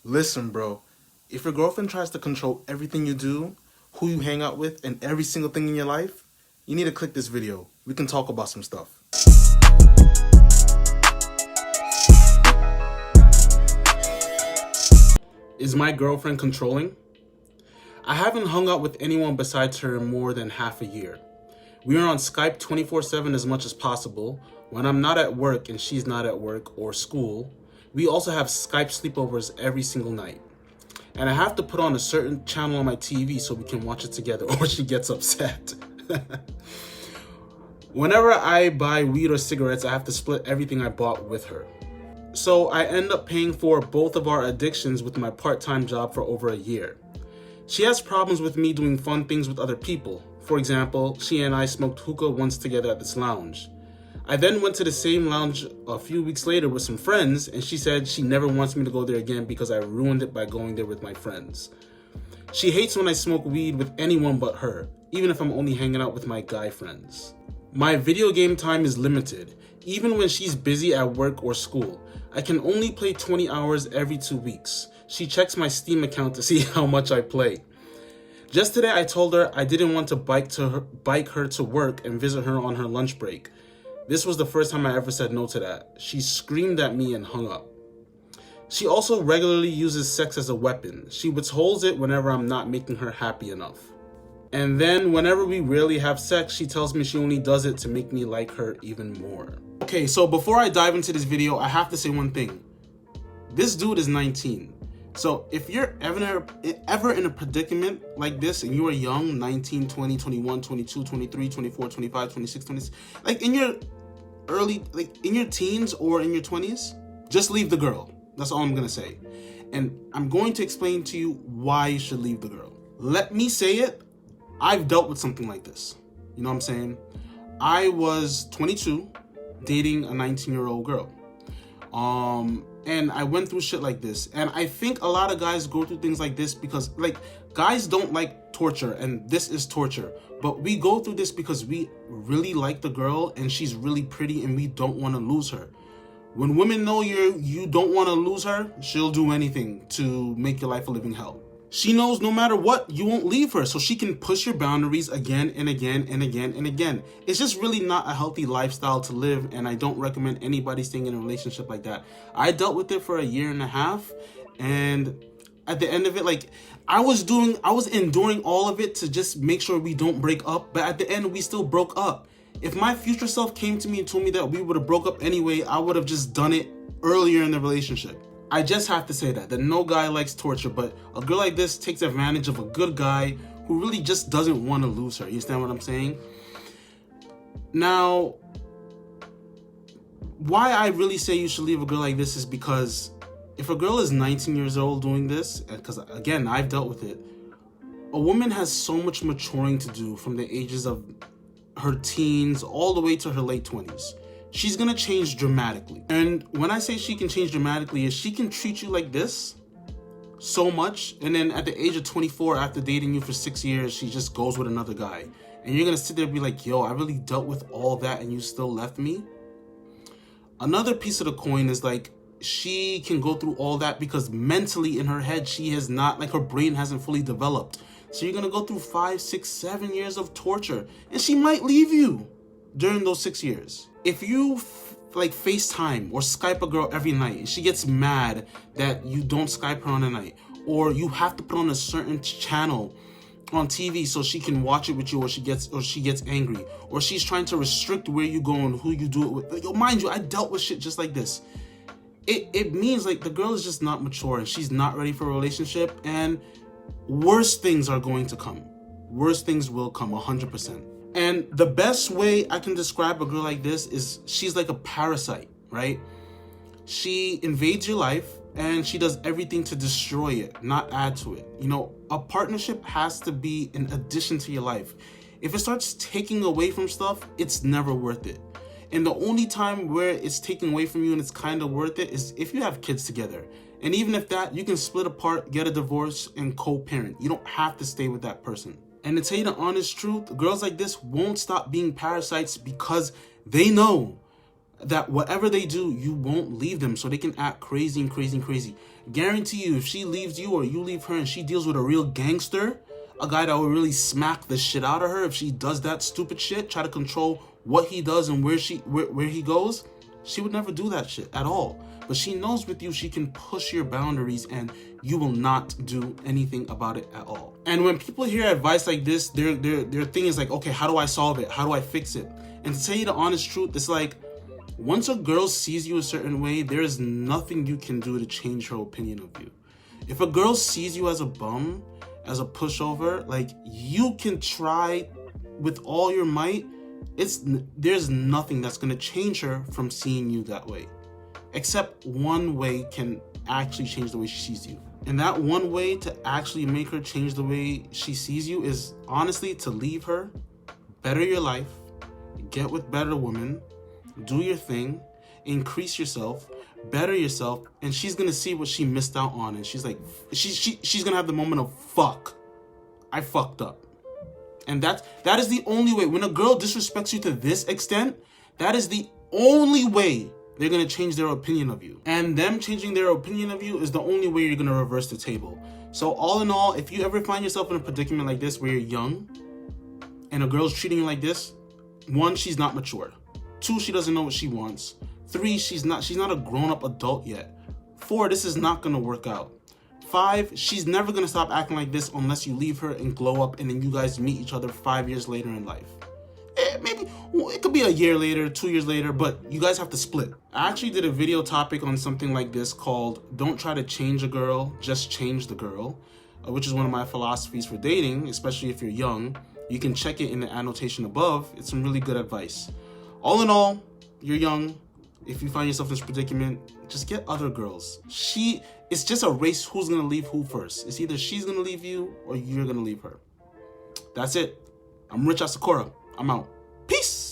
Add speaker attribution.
Speaker 1: Listen, bro, if your girlfriend tries to control everything you do, who you hang out with, and every single thing in your life, you need to click this video. We can talk about some stuff. Is my girlfriend controlling? I haven't hung out with anyone besides her in more than half a year. We are on Skype 24/7 as much as possible. When I'm not at work and she's not at work or school, we also have Skype sleepovers every single night. And I have to put on a certain channel on my TV so we can watch it together or she gets upset. Whenever I buy weed or cigarettes, I have to split everything I bought with her. So I end up paying for both of our addictions with my part-time job for over a year. She has problems with me doing fun things with other people. For example, she and I smoked hookah once together at this lounge. I then went to the same lounge a few weeks later with some friends, and she said she never wants me to go there again because I ruined it by going there with my friends. She hates when I smoke weed with anyone but her, even if I'm only hanging out with my guy friends. My video game time is limited, even when she's busy at work or school. I can only play 20 hours every 2 weeks. She checks my Steam account to see how much I play. Just today I told her I didn't want to bike her to work and visit her on her lunch break. This was the first time I ever said no to that. She screamed at me and hung up. She also regularly uses sex as a weapon. She withholds it whenever I'm not making her happy enough. And then whenever we rarely have sex, she tells me she only does it to make me like her even more. Okay, so before I dive into this video, I have to say one thing. This dude is 19. So if you're ever in a predicament like this and you are young, 19, 20, 21, 22, 23, 24, 25, 26, 26, like in your in your teens or in your 20s, just leave the girl. That's all I'm gonna say. And I'm going to explain to you why you should leave the girl. Let me say it. I've dealt with something like this. You know what I'm saying? I was 22 dating a 19-year-old girl. And I went through shit like this. And I think a lot of guys go through things like this because, like, guys don't like torture, and this is torture. But we go through this because we really like the girl and she's really pretty and we don't want to lose her. When women know you don't want to lose her, she'll do anything to make your life a living hell. She knows no matter what, you won't leave her, so she can push your boundaries again and again and again and again. It's just really not a healthy lifestyle to live, and I don't recommend anybody staying in a relationship like that. I dealt with it for a year and a half, and at the end of it, like, I was enduring all of it to just make sure we don't break up, but at the end, we still broke up. If my future self came to me and told me that we would have broke up anyway, I would have just done it earlier in the relationship. I just have to say that no guy likes torture, but a girl like this takes advantage of a good guy who really just doesn't want to lose her. You understand what I'm saying? Now, why I really say you should leave a girl like this is because if a girl is 19 years old doing this, because again, I've dealt with it, a woman has so much maturing to do from the ages of her teens all the way to her late 20s. She's gonna change dramatically. And when I say she can change dramatically, is she can treat you like this so much, and then at the age of 24, after dating you for 6 years, she just goes with another guy. And you're gonna sit there and be like, yo, I really dealt with all that and you still left me? Another piece of the coin is like, she can go through all that because mentally in her head, she has not, like, her brain hasn't fully developed. So you're gonna go through 5, 6, 7 years of torture, and she might leave you during those 6 years. If you like FaceTime or Skype a girl every night and she gets mad that you don't Skype her on a night, or you have to put on a certain channel on TV so she can watch it with you, or she gets angry, or she's trying to restrict where you go and who you do it with. Like, mind you, I dealt with shit just like this. It means like the girl is just not mature and she's not ready for a relationship, and worse things are going to come. Worse things will come 100%. And the best way I can describe a girl like this is she's like a parasite, right? She invades your life and she does everything to destroy it, not add to it. You know, a partnership has to be an addition to your life. If it starts taking away from stuff, it's never worth it. And the only time where it's taken away from you and it's kind of worth it is if you have kids together. And even if that, you can split apart, get a divorce, and co-parent. You don't have to stay with that person. And to tell you the honest truth, girls like this won't stop being parasites because they know that whatever they do, you won't leave them so they can act crazy and crazy and crazy. Guarantee you, if she leaves you or you leave her and she deals with a real gangster, a guy that will really smack the shit out of her, if she does that stupid shit, try to control what he does and where he goes, she would never do that shit at all. But she knows with you, she can push your boundaries and you will not do anything about it at all. And when people hear advice like this, their thing is like, okay, how do I solve it? How do I fix it? And to tell you the honest truth, it's like, once a girl sees you a certain way, there is nothing you can do to change her opinion of you. If a girl sees you as a bum, as a pushover, like, you can try with all your might, there's nothing that's gonna change her from seeing you that way. Except one way can actually change the way she sees you. And that one way to actually make her change the way she sees you is honestly to leave her, better your life, get with better women, do your thing, increase yourself, better yourself, and she's gonna see what she missed out on, and she's like, she's gonna have the moment of, fuck, I fucked up. And that is the only way. When a girl disrespects you to this extent, that is the only way they're gonna change their opinion of you. And them changing their opinion of you is the only way you're gonna reverse the table. So all in all, if you ever find yourself in a predicament like this where you're young and a girl's treating you like this, 1, she's not mature. 2, she doesn't know what she wants. 3, she's not a grown-up adult yet. 4, this is not gonna work out. 5, she's never gonna stop acting like this unless you leave her and glow up and then you guys meet each other 5 years later in life. Maybe it could be a year later, 2 years later, but you guys have to split. I actually did a video topic on something like this called "Don't try to change a girl, just change the girl," which is one of my philosophies for dating, especially if you're young. You can check it in the annotation above. It's some really good advice. All in all, you're young. If you find yourself in this predicament, just get other girls. It's just a race who's gonna leave who first. It's either she's gonna leave you or you're gonna leave her. That's it. I'm Rich Asakura. I'm out. Peace.